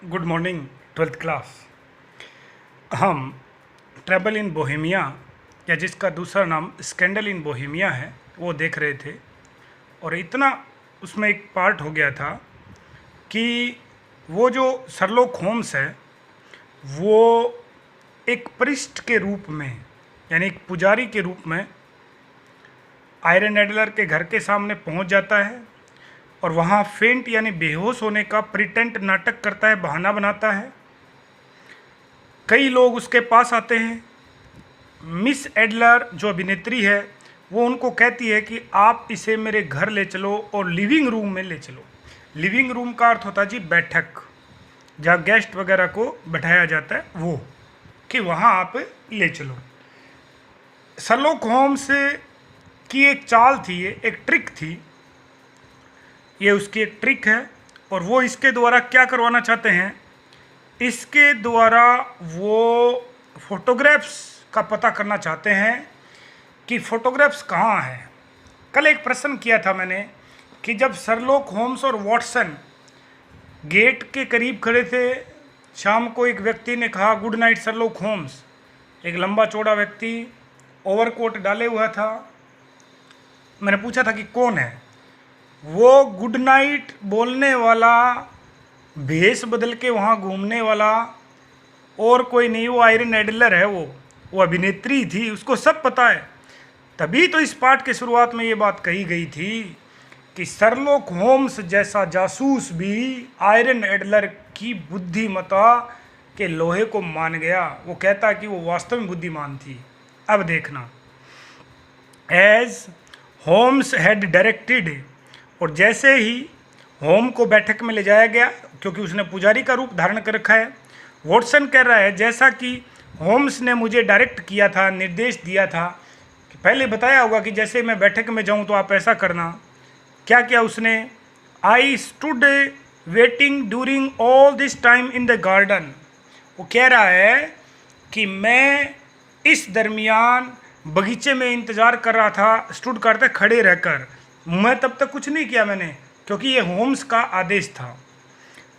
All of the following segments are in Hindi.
Good morning 12th class. हम ट्रैवल इन बोहेमिया या जिसका दूसरा नाम स्कैंडल इन बोहेमिया है वो देख रहे थे। और इतना उसमें एक पार्ट हो गया था कि वो जो शर्लॉक होम्स है वो एक प्रिस्ट के रूप में यानी एक पुजारी के रूप में आयरन एडलर के घर के सामने पहुंच जाता है और वहाँ फेंट यानी बेहोश होने का प्रिटेंट नाटक करता है, बहाना बनाता है। कई लोग उसके पास आते हैं। मिस एडलर जो अभिनेत्री है वो उनको कहती है कि आप इसे मेरे घर ले चलो और लिविंग रूम में ले चलो। लिविंग रूम का अर्थ होता है जी बैठक, जहाँ गेस्ट वगैरह को बैठाया जाता है, वो कि वहाँ आप ले चलो। शर्लॉक होम्स की एक चाल थी, ये एक ट्रिक थी, ये उसकी एक ट्रिक है। और वो इसके द्वारा क्या करवाना चाहते हैं, इसके द्वारा वो फोटोग्राफ्स का पता करना चाहते हैं कि फोटोग्राफ्स कहाँ हैं। कल एक प्रश्न किया था मैंने कि जब शर्लॉक होम्स और वॉटसन गेट के करीब खड़े थे, शाम को एक व्यक्ति ने कहा गुड नाइट शर्लॉक होम्स। एक लंबा चौड़ा व्यक्ति ओवरकोट डाले हुआ था। मैंने पूछा था कि कौन है वो। गुड नाइट बोलने वाला, भेष बदल के वहाँ घूमने वाला और कोई नहीं, वो आयरन एडलर है। वो अभिनेत्री थी, उसको सब पता है। तभी तो इस पाठ के शुरुआत में ये बात कही गई थी कि शर्लॉक होम्स जैसा जासूस भी आयरन एडलर की बुद्धिमत्ता के लोहे को मान गया। वो कहता कि वो वास्तव में बुद्धिमान थी। अब देखना, एज होम्स हैड डायरेक्टेड, और जैसे ही होम को बैठक में ले जाया गया, क्योंकि उसने पुजारी का रूप धारण कर रखा है, वॉटसन कह रहा है जैसा कि होम्स ने मुझे डायरेक्ट किया था, निर्देश दिया था, कि पहले बताया होगा कि जैसे मैं बैठक में जाऊं तो आप ऐसा करना। क्या किया उसने, I stood waiting during all this time in the garden. वो कह रहा है कि मैं इस दरमियान बगीचे में इंतज़ार कर रहा था, स्टूड करते खड़े रहकर। मैं तब तक कुछ नहीं किया मैंने, क्योंकि ये होम्स का आदेश था।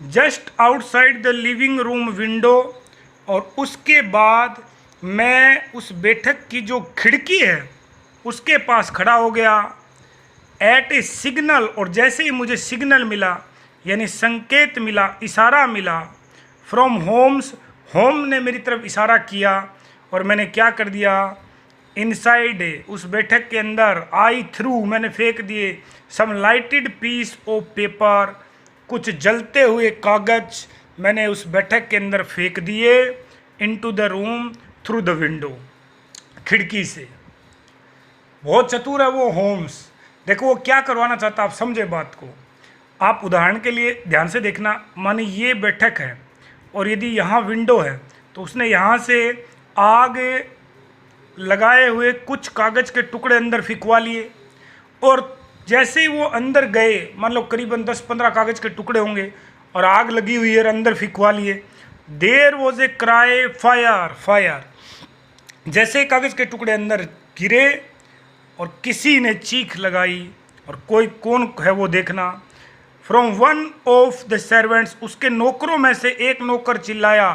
Just outside the living room window, और उसके बाद मैं उस बैठक की जो खिड़की है उसके पास खड़ा हो गया। एट ए सिग्नल, और जैसे ही मुझे सिग्नल मिला यानी संकेत मिला, इशारा मिला, फ्रॉम होम्स, होम ने मेरी तरफ इशारा किया और मैंने क्या कर दिया, इनसाइड, उस बैठक के अंदर, आई थ्रू, मैंने फेंक दिए, सम लाइटेड पीस ऑफ पेपर, कुछ जलते हुए कागज मैंने उस बैठक के अंदर फेंक दिए, into the room through the window, खिड़की से। बहुत चतुर है वो होम्स। देखो वो क्या करवाना चाहता, आप समझे बात को। आप उदाहरण के लिए ध्यान से देखना, माने ये बैठक है और यदि यहाँ विंडो है तो उसने यहाँ से आग लगाए हुए कुछ कागज़ के टुकड़े अंदर फिकवा लिए, और जैसे ही वो अंदर गए, मान लो करीबन 10-15 कागज़ के टुकड़े होंगे और आग लगी हुई है और अंदर फिकवा लिए। There was a cry fire, fire. जैसे कागज़ के टुकड़े अंदर गिरे और किसी ने चीख लगाई, और कोई कौन है वो देखना। From one of the servants, उसके नौकरों में से एक नौकर चिल्लाया,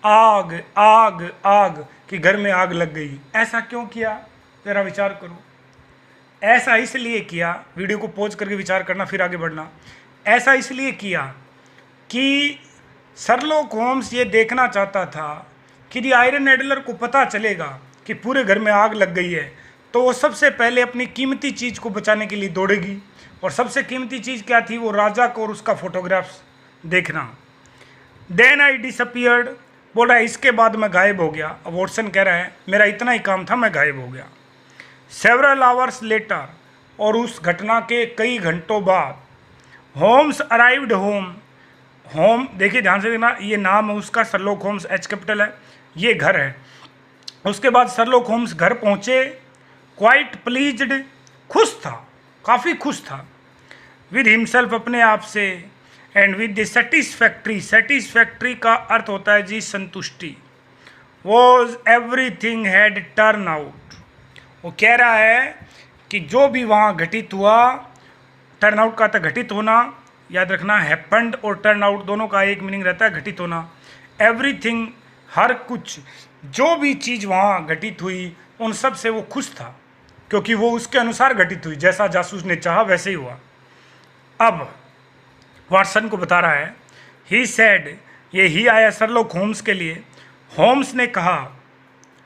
आग आग आग, कि घर में आग लग गई। ऐसा क्यों किया, जरा विचार करो। ऐसा इसलिए किया, वीडियो को पॉज करके विचार करना फिर आगे बढ़ना। ऐसा इसलिए किया कि शर्लॉक होम्स ये देखना चाहता था कि यदि आयरन एडलर को पता चलेगा कि पूरे घर में आग लग गई है तो वो सबसे पहले अपनी कीमती चीज़ को बचाने के लिए दौड़ेगी। और सबसे कीमती चीज़ क्या थी, वो राजा को और उसका फोटोग्राफ्स देखना। देन आई डिसअपियर्ड, बोल रहा है इसके बाद मैं गायब हो गया। अब वॉटसन कह रहा है मेरा इतना ही काम था, मैं गायब हो गया। सेवरल आवर्स लेटर, और उस घटना के कई घंटों बाद, होम्स अराइव्ड होम। होम देखिए ध्यान से देखना, ये नाम है उसका, शर्लॉक होम्स, एच कैपिटल है, ये घर है। उसके बाद शर्लॉक होम्स घर पहुँचे, क्वाइट प्लीज्ड, खुश था, काफ़ी खुश था, विद हिमसेल्फ, अपने आप से, and with the satisfactory, satisfactory का अर्थ होता है जी संतुष्टि। Was everything had turn out, वो कह रहा है कि जो भी वहाँ घटित हुआ, टर्न आउट का था घटित होना, याद रखना, हैपेंड और टर्न आउट दोनों का एक मीनिंग रहता है घटित होना। एवरीथिंग, हर कुछ, जो भी चीज़ वहाँ घटित हुई उन सब से वो खुश था, क्योंकि वो उसके अनुसार घटित हुई, जैसा जासूस ने चाहा वैसे ही हुआ। अब वाटसन को बता रहा है, ही सेड, ये ही आया शर्लॉक होम्स के लिए। होम्स ने कहा,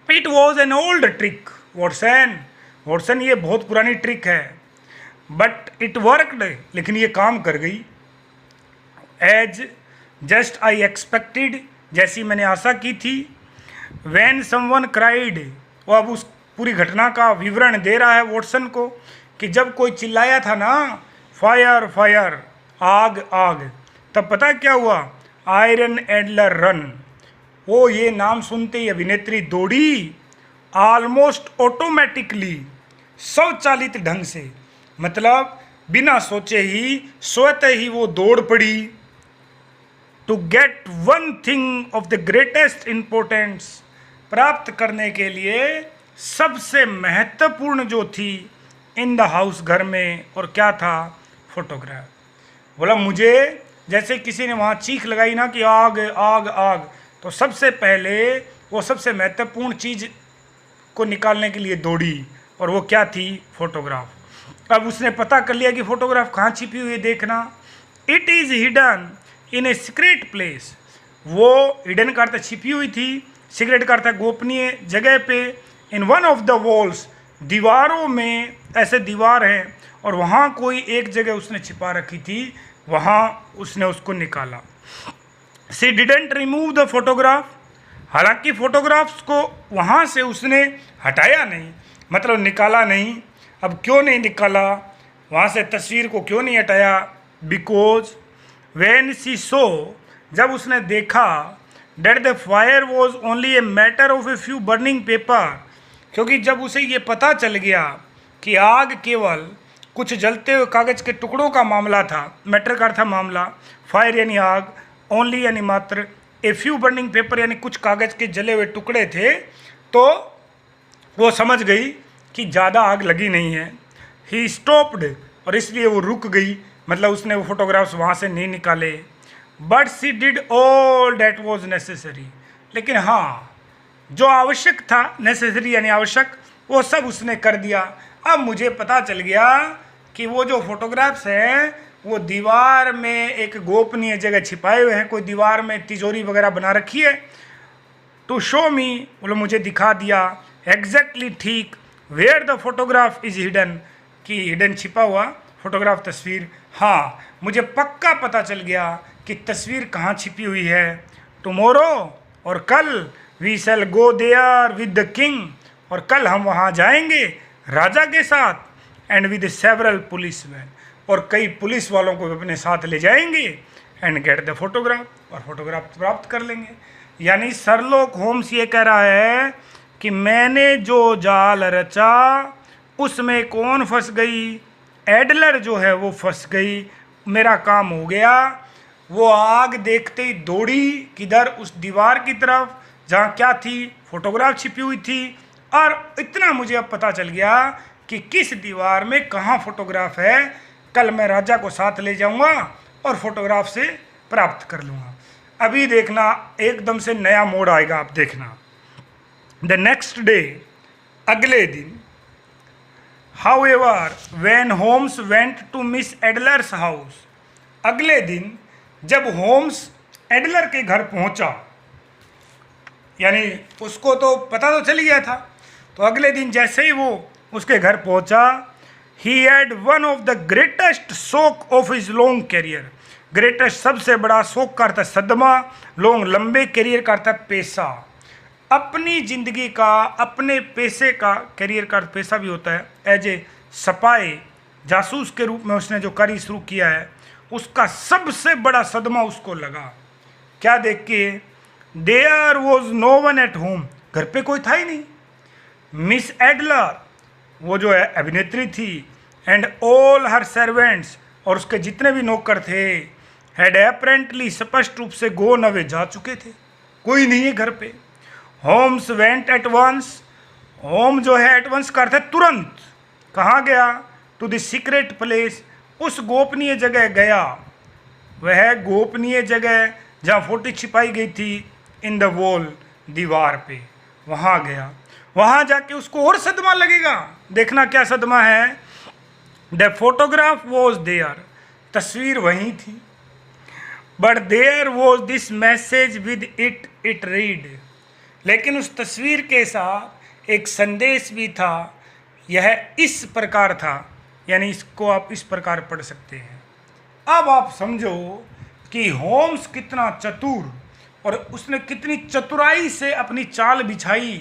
it was an old trick Watson, Watson ये बहुत पुरानी ट्रिक है, बट इट वर्कड, लेकिन ये काम कर गई। एज जस्ट आई एक्सपेक्टेड, जैसी मैंने आशा की थी। वैन समवन क्राइड, वो अब उस पूरी घटना का विवरण दे रहा है वॉटसन को कि जब कोई चिल्लाया था ना, फायर फायर, आग आग, तब पता क्या हुआ, आयरन एडलर रन, वो ये नाम सुनते ही अभिनेत्री दौड़ी, ऑलमोस्ट ऑटोमेटिकली, स्वचालित ढंग से, मतलब बिना सोचे ही, स्वतः ही वो दौड़ पड़ी। To get one thing of the greatest importance, प्राप्त करने के लिए सबसे महत्वपूर्ण जो थी इन द हाउस, घर में, और क्या था, फोटोग्राफ। बोला मुझे, जैसे किसी ने वहाँ चीख लगाई ना कि आग आग आग, तो सबसे पहले वो सबसे महत्वपूर्ण चीज़ को निकालने के लिए दौड़ी, और वो क्या थी, फोटोग्राफ। अब उसने पता कर लिया कि फोटोग्राफ कहाँ छिपी हुई है, देखना। It is hidden in a secret place, वो हिडन का अर्थ छिपी हुई थी, सीक्रेट का अर्थ गोपनीय जगह पे। In one of the walls, दीवारों में, ऐसे दीवार हैं और वहाँ कोई एक जगह उसने छिपा रखी थी, वहाँ उसने उसको निकाला। She didn't remove the photograph, हालांकि फोटोग्राफ्स को वहाँ से उसने हटाया नहीं, मतलब निकाला नहीं। अब क्यों नहीं निकाला, वहाँ से तस्वीर को क्यों नहीं हटाया, बिकॉज व्हेन शी सो, जब उसने देखा, that the fire was only a matter of a few burning paper, क्योंकि जब उसे ये पता चल गया कि आग केवल कुछ जलते हुए कागज़ के टुकड़ों का मामला था, मैटर का था मामला, फायर यानी आग, ओनली यानी मात्र, ए फ्यू बर्निंग पेपर यानी कुछ कागज़ के जले हुए टुकड़े थे, तो वो समझ गई कि ज़्यादा आग लगी नहीं है। ही स्टॉप्ड, और इसलिए वो रुक गई, मतलब उसने वो फोटोग्राफ्स वहाँ से नहीं निकाले। But she did all that was necessary, लेकिन हाँ, जो आवश्यक था, नेसेसरी यानी आवश्यक, वो सब उसने कर दिया। अब मुझे पता चल गया कि वो जो फोटोग्राफ्स हैं वो दीवार में एक गोपनीय जगह छिपाए हुए हैं, कोई दीवार में तिजोरी वगैरह बना रखी है। टू शो मी, बोलो मुझे दिखा दिया, एग्जैक्टली ठीक, where the photograph is hidden, कि हिडन छिपा हुआ फोटोग्राफ, तस्वीर। हाँ, मुझे पक्का पता चल गया कि तस्वीर कहाँ छिपी हुई है। टुमोरो, और कल, we shall go there with the king, और कल हम वहाँ जाएंगे राजा के साथ, and with several police man, और कई पुलिस वालों को अपने साथ ले जाएंगे, एंड गेट द फोटोग्राफ, और फोटोग्राफ प्राप्त कर लेंगे। यानी शर्लॉक होम्स ये कह रहा है कि मैंने जो जाल रचा उसमें कौन फंस गई, एडलर जो है वो फंस गई, मेरा काम हो गया। वो आग देखते ही दौड़ी किधर, उस दीवार की तरफ जहाँ क्या थी, फोटोग्राफ छिपी हुई थी, और इतना मुझे अब पता चल गया कि किस दीवार में कहाँ फोटोग्राफ है। कल मैं राजा को साथ ले जाऊंगा और फोटोग्राफ से प्राप्त कर लूँगा। अभी देखना एकदम से नया मोड़ आएगा, आप देखना। द नेक्स्ट डे, अगले दिन, however when Holmes went to Miss Adler's house, अगले दिन जब होम्स एडलर के घर पहुंचा, यानी उसको तो पता तो चल गया था, तो अगले दिन जैसे ही वो उसके घर पहुंचा, he had one of the greatest shock of his long career, greatest सबसे बड़ा शोक का अर्थ सदमा, लॉन्ग लंबे, कैरियर का अर्थ पेशा, अपनी जिंदगी का, अपने पेशे का, कैरियर का अर्थ पेशा भी होता है। एज ए सपाई, जासूस के रूप में उसने जो कार्य शुरू किया है, उसका सबसे बड़ा सदमा उसको लगा। क्या देख के, there was no one at home, घर पे कोई था ही नहीं। मिस एडलर, वो जो है अभिनेत्री थी, एंड ऑल हर सर्वेंट्स, और उसके जितने भी नौकर थे, हैड अपेरेंटली, स्पष्ट रूप से गो अवे, जा चुके थे, कोई नहीं है घर पे। Holmes went at once, home जो है एट वंस का अर्थ है तुरंत, कहाँ गया, टू द सीक्रेट प्लेस, उस गोपनीय जगह गया, वह गोपनीय जगह जहाँ फोटो छिपाई गई थी इन द वॉल, दीवार पे, वहाँ गया। वहाँ जाके उसको और सदमा लगेगा। देखना क्या सदमा है। द फोटोग्राफ वॉज देयर, तस्वीर वहीं थी, but there was this message with it read, लेकिन उस तस्वीर के साथ एक संदेश भी था। यह इस प्रकार था, यानी इसको आप इस प्रकार पढ़ सकते हैं। अब आप समझो कि होम्स कितना चतुर और उसने कितनी चतुराई से अपनी चाल बिछाई।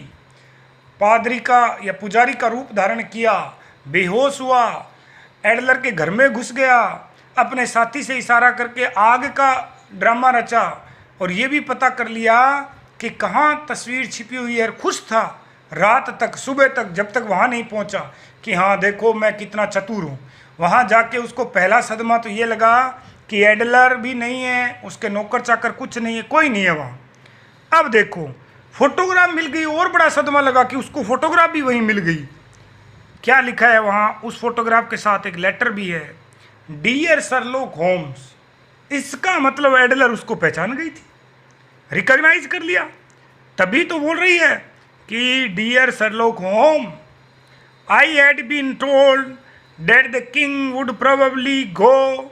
पादरी का या पुजारी का रूप धारण किया, बेहोश हुआ, एडलर के घर में घुस गया, अपने साथी से इशारा करके आग का ड्रामा रचा और ये भी पता कर लिया कि कहाँ तस्वीर छिपी हुई है। खुश था रात तक, सुबह तक, जब तक वहाँ नहीं पहुँचा कि हाँ देखो मैं कितना चतुर हूँ। वहाँ जाके उसको पहला सदमा तो ये लगा कि एडलर भी नहीं है, उसके नौकर चाकर कुछ नहीं है, कोई नहीं है वहाँ। अब देखो फोटोग्राफ मिल गई, और बड़ा सदमा लगा कि उसको फोटोग्राफ भी वहीं मिल गई। क्या लिखा है वहाँ? उस फोटोग्राफ के साथ एक लेटर भी है, डियर शर्लॉक होम्स। इसका मतलब एडलर उसको पहचान गई थी, रिकॉग्नाइज कर लिया, तभी तो बोल रही है कि डियर शर्लॉक होम, I had been told that the king would probably go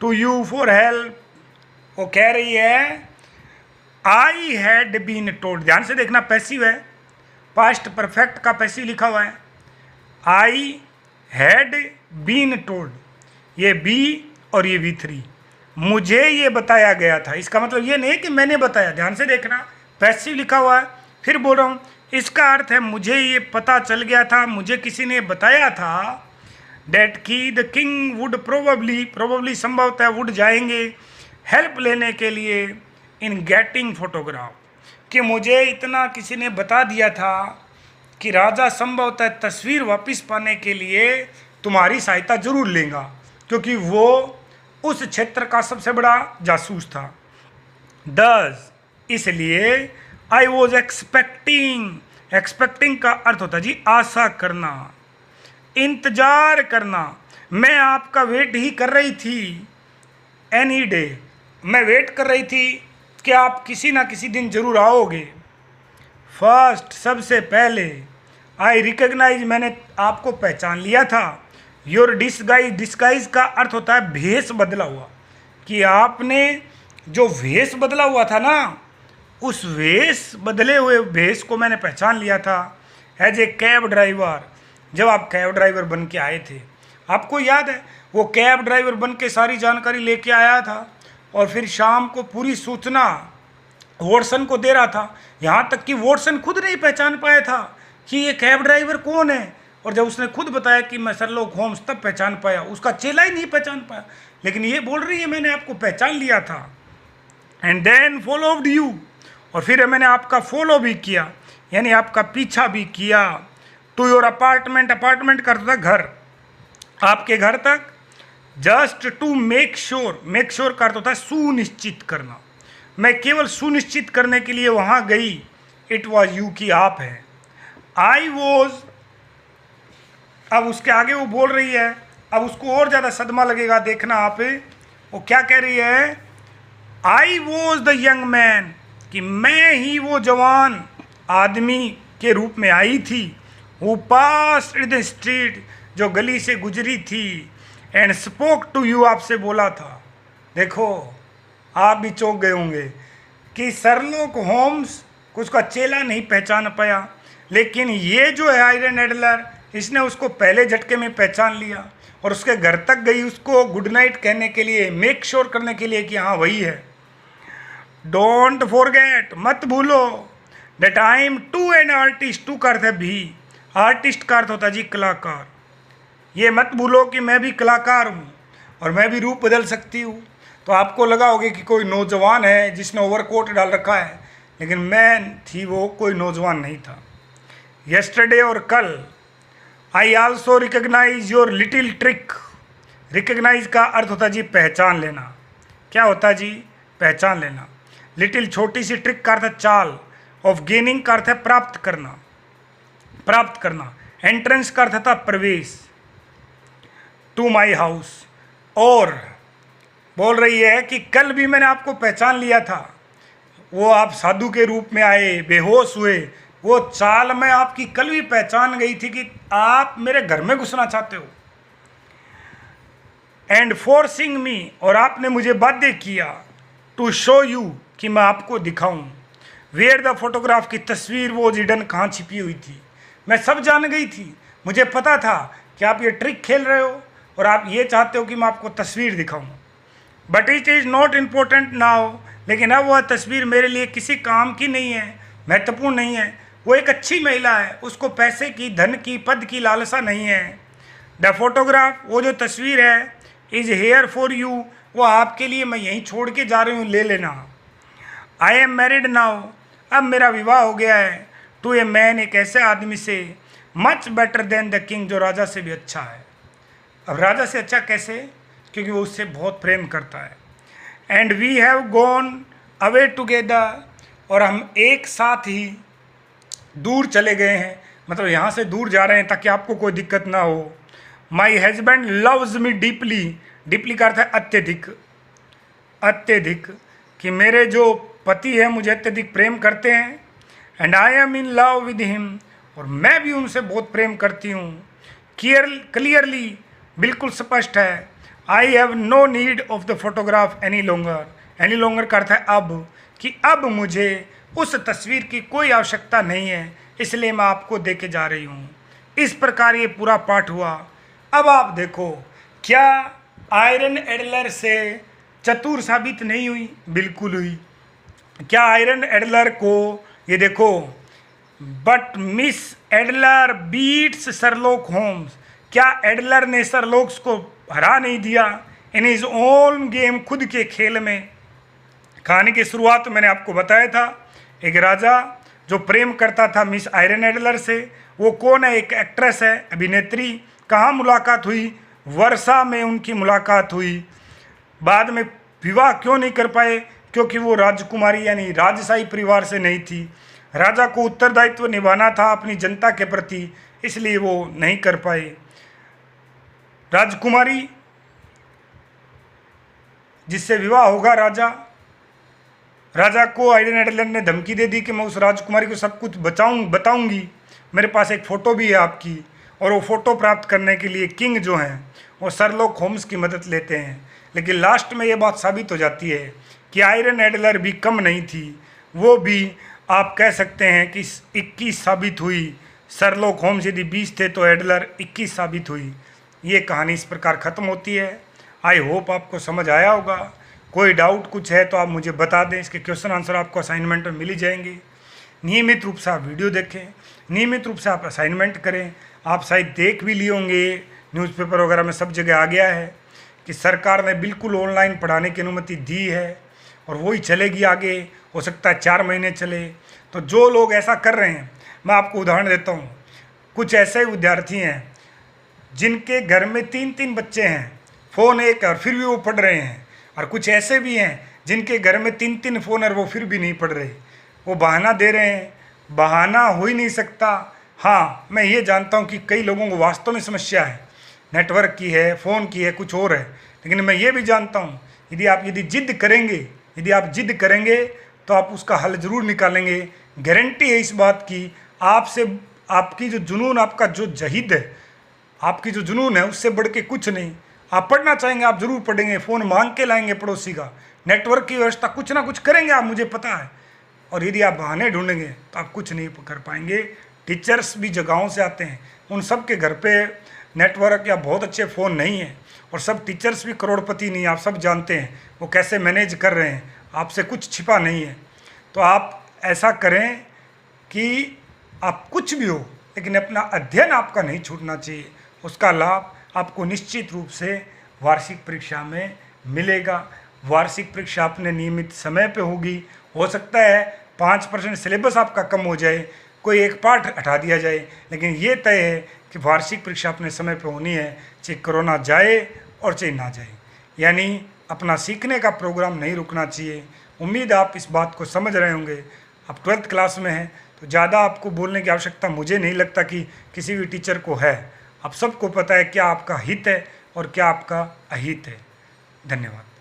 to you for help. वो कह रही है आई हैड बीन टोल्ड, ध्यान से देखना, पैसिव है, पास्ट परफेक्ट का पैसिव लिखा हुआ है। आई हैड बीन टोल्ड, ये बी और ये V3, मुझे ये बताया गया था। इसका मतलब ये नहीं कि मैंने बताया, ध्यान से देखना, पैसिव लिखा हुआ है। फिर बोल रहा हूँ, इसका अर्थ है मुझे ये पता चल गया था, मुझे किसी ने बताया था, डेट की द किंग वुड प्रोबेबली संभवतः वुड जाएंगे हेल्प लेने के लिए इन गेटिंग फोटोग्राफ, कि मुझे इतना किसी ने बता दिया था कि राजा संभवतः तस्वीर वापस पाने के लिए तुम्हारी सहायता जरूर लेगा, क्योंकि वो उस क्षेत्र का सबसे बड़ा जासूस था। दस, इसलिए आई वॉज एक्सपेक्टिंग का अर्थ होता है जी आशा करना, इंतजार करना। मैं आपका वेट ही कर रही थी, एनी डे, मैं वेट कर रही थी कि आप किसी ना किसी दिन जरूर आओगे। फर्स्ट, सबसे पहले, आई रिकग्नाइज, मैंने आपको पहचान लिया था। योर डिस्गाइज का अर्थ होता है भेष बदला हुआ, कि आपने जो भेष बदला हुआ था ना, उस भेष बदले हुए भेष को मैंने पहचान लिया था। एज ए कैब ड्राइवर, जब आप कैब ड्राइवर बन के आए थे, आपको याद है वो कैब ड्राइवर बन के सारी जानकारी लेके आया था और फिर शाम को पूरी सूचना वॉटसन को दे रहा था। यहाँ तक कि वॉटसन खुद नहीं पहचान पाया था कि ये कैब ड्राइवर कौन है, और जब उसने खुद बताया कि मैं शर्लॉक होम्स, तब पहचान पाया। उसका चेला ही नहीं पहचान पाया, लेकिन ये बोल रही है मैंने आपको पहचान लिया था। एंड देन फॉलोड यू, और फिर मैंने आपका फॉलो भी किया, यानी आपका पीछा भी किया। टू योर अपार्टमेंट, अपार्टमेंट करता था घर, आपके घर तक। जस्ट टू मेक श्योर का अर्थ होता है सुनिश्चित करना, मैं केवल सुनिश्चित करने के लिए वहाँ गई। इट वॉज यू, की आप है। आई वॉज, अब उसके आगे वो बोल रही है, अब उसको और ज़्यादा सदमा लगेगा, देखना आप। वो क्या कह रही है? I was the young man, कि मैं ही वो जवान आदमी के रूप में आई थी। हु पास्ड द स्ट्रीट, जो गली से गुजरी थी। एंड स्पोक टू यू, आपसे बोला था। देखो आप भी चौंक गए होंगे कि शर्लॉक होम्स को उसका चेला नहीं पहचान पाया, लेकिन ये जो है आयरन एडलर, इसने उसको पहले झटके में पहचान लिया और उसके घर तक गई उसको गुड नाइट कहने के लिए, मेक श्योर करने के लिए कि हाँ वही है। डोंट फॉरगेट, मत भूलो, that I am to an artist, to का अर्थ है भी, आर्टिस्ट का अर्थ होता है जी कलाकार। ये मत भूलो कि मैं भी कलाकार हूँ और मैं भी रूप बदल सकती हूँ। तो आपको लगा होगा कि कोई नौजवान है जिसने ओवरकोट डाल रखा है, लेकिन मैं थी वो कोई नौजवान नहीं था। यस्टरडे, और कल। I also recognise your little trick, recognise का अर्थ होता है जी पहचान लेना। क्या होता है जी? पहचान लेना। लिटिल, छोटी सी, ट्रिक का अर्थ है चाल, ऑफ गेनिंग का अर्थ है प्राप्त करना, प्राप्त करना। एंट्रेंस का अर्थ था प्रवेश। टू माई हाउस, और बोल रही है कि कल भी मैंने आपको पहचान लिया था, वो आप साधु के रूप में आए, बेहोश हुए, वो चाल में आपकी कल भी पहचान गई थी कि आप मेरे घर में घुसना चाहते हो। एंड फोर्सिंग मी, और आपने मुझे बाध्य किया, टू शो यू, कि मैं आपको दिखाऊं वेयर द फोटोग्राफ, की तस्वीर वो हिडन कहाँ छिपी हुई थी। मैं सब जान गई थी, मुझे पता था कि आप ये ट्रिक खेल रहे हो और आप ये चाहते हो कि मैं आपको तस्वीर दिखाऊं। But it is not important now, लेकिन अब वह तस्वीर मेरे लिए किसी काम की नहीं है, महत्वपूर्ण नहीं है। वो एक अच्छी महिला है, उसको पैसे की, धन की, पद की लालसा नहीं है। द फोटोग्राफ, वो जो तस्वीर है, इज़ हेयर फॉर यू, वो आपके लिए मैं यहीं छोड़ के जा रही हूँ, ले लेना। आई एम मैरिड नाउ, अब मेरा विवाह हो गया है, टू ए मैन, एक ऐसे आदमी से, much better than the king, जो राजा से भी अच्छा है। अब राजा से अच्छा कैसे? क्योंकि वो उससे बहुत प्रेम करता है। And we have gone away together, और हम एक साथ ही दूर चले गए हैं, मतलब यहाँ से दूर जा रहे हैं ताकि आपको कोई दिक्कत ना हो। My husband loves me deeply, deeply का अर्थ है अत्यधिक, अत्यधिक, कि मेरे जो पति है मुझे अत्यधिक प्रेम करते हैं। And I am in love with him, और मैं भी उनसे बहुत प्रेम करती हूँ। क्लियरली, बिल्कुल स्पष्ट है। I have no need of the photograph any longer, any longer का अर्थ है अब, कि अब मुझे उस तस्वीर की कोई आवश्यकता नहीं है, इसलिए मैं आपको दे के जा रही हूँ। इस प्रकार ये पूरा पाठ हुआ। अब आप देखो, क्या आयरन एडलर से चतुर साबित नहीं हुई? बिल्कुल हुई। क्या आयरन एडलर को, ये देखो, but Miss Adler beats Sherlock Holmes, क्या एडलर ने शर्लॉक्स को हरा नहीं दिया इन हिज ओन गेम, खुद के खेल में। कहानी की शुरुआत मैंने आपको बताया था, एक राजा जो प्रेम करता था मिस आयरन एडलर से। वो कौन है? एक एक्ट्रेस है, अभिनेत्री। कहाँ मुलाकात हुई? वर्षा में उनकी मुलाकात हुई। बाद में विवाह क्यों नहीं कर पाए? क्योंकि वो राजकुमारी यानी राजशाही परिवार से नहीं थी। राजा को उत्तरदायित्व निभाना था अपनी जनता के प्रति, इसलिए वो नहीं कर पाए। राजकुमारी जिससे विवाह होगा राजा को आयरन एडलर ने धमकी दे दी कि मैं उस राजकुमारी को सब कुछ बताऊंगी। मेरे पास एक फ़ोटो भी है आपकी, और वो फ़ोटो प्राप्त करने के लिए किंग जो हैं वो शर्लॉक होम्स की मदद लेते हैं। लेकिन लास्ट में ये बात साबित हो जाती है कि आयरन एडलर भी कम नहीं थी, वो भी आप कह सकते हैं कि 21 साबित हुई। शर्लॉक होम्स यदि 20 थे तो एडलर 21 साबित हुई। ये कहानी इस प्रकार ख़त्म होती है। आई होप आपको समझ आया होगा। कोई डाउट कुछ है तो आप मुझे बता दें, इसके क्वेश्चन आंसर आपको असाइनमेंट में मिल ही जाएंगे। नियमित रूप से आप वीडियो देखें, नियमित रूप से आप असाइनमेंट करें। आप शायद देख भी लिए होंगे, न्यूज़पेपर वगैरह में सब जगह आ गया है कि सरकार ने बिल्कुल ऑनलाइन पढ़ाने की अनुमति दी है, और वही चलेगी आगे, हो सकता है 4 महीने चले। तो जो लोग ऐसा कर रहे हैं, मैं आपको उदाहरण देता हूँ। कुछ ऐसे विद्यार्थी हैं जिनके घर में 3-3 बच्चे हैं, फ़ोन एक और फिर भी वो पढ़ रहे हैं। और कुछ ऐसे भी हैं जिनके घर में 3-3 फ़ोन और वो फिर भी नहीं पढ़ रहे, वो बहाना दे रहे हैं। बहाना हो ही नहीं सकता। हाँ, मैं ये जानता हूँ कि कई लोगों को वास्तव में समस्या है, नेटवर्क की है, फ़ोन की है, कुछ और है। लेकिन मैं ये भी जानता हूँ, यदि आप जिद करेंगे तो आप उसका हल ज़रूर निकालेंगे। गारंटी है इस बात की। आपसे आपकी जो जुनून, आपका जो जहिद है, आपकी जो जुनून है, उससे बढ़ के कुछ नहीं। आप पढ़ना चाहेंगे, आप ज़रूर पढ़ेंगे। फ़ोन मांग के लाएंगे पड़ोसी का, नेटवर्क की व्यवस्था कुछ ना कुछ करेंगे आप, मुझे पता है। और यदि आप बहाने ढूंढेंगे तो आप कुछ नहीं कर पाएंगे। टीचर्स भी जगहों से आते हैं, उन सब के घर पे नेटवर्क या बहुत अच्छे फ़ोन नहीं है, और सब टीचर्स भी करोड़पति नहीं, आप सब जानते हैं वो कैसे मैनेज कर रहे हैं। आपसे कुछ छिपा नहीं है। तो आप ऐसा करें कि आप कुछ भी हो, लेकिन अपना अध्ययन आपका नहीं छूटना चाहिए। उसका लाभ आपको निश्चित रूप से वार्षिक परीक्षा में मिलेगा। वार्षिक परीक्षा अपने नियमित समय पे होगी। हो सकता है 5% सिलेबस आपका कम हो जाए, कोई एक पाठ हटा दिया जाए, लेकिन ये तय है कि वार्षिक परीक्षा अपने समय पे होनी है, चाहे कोरोना जाए और चाहे ना जाए। यानी अपना सीखने का प्रोग्राम नहीं रुकना चाहिए। उम्मीद आप इस बात को समझ रहे होंगे। आप 12th क्लास में हैं तो ज़्यादा आपको बोलने की आवश्यकता मुझे नहीं लगता कि किसी भी टीचर को है। आप सबको पता है क्या आपका हित है और क्या आपका अहित है। धन्यवाद।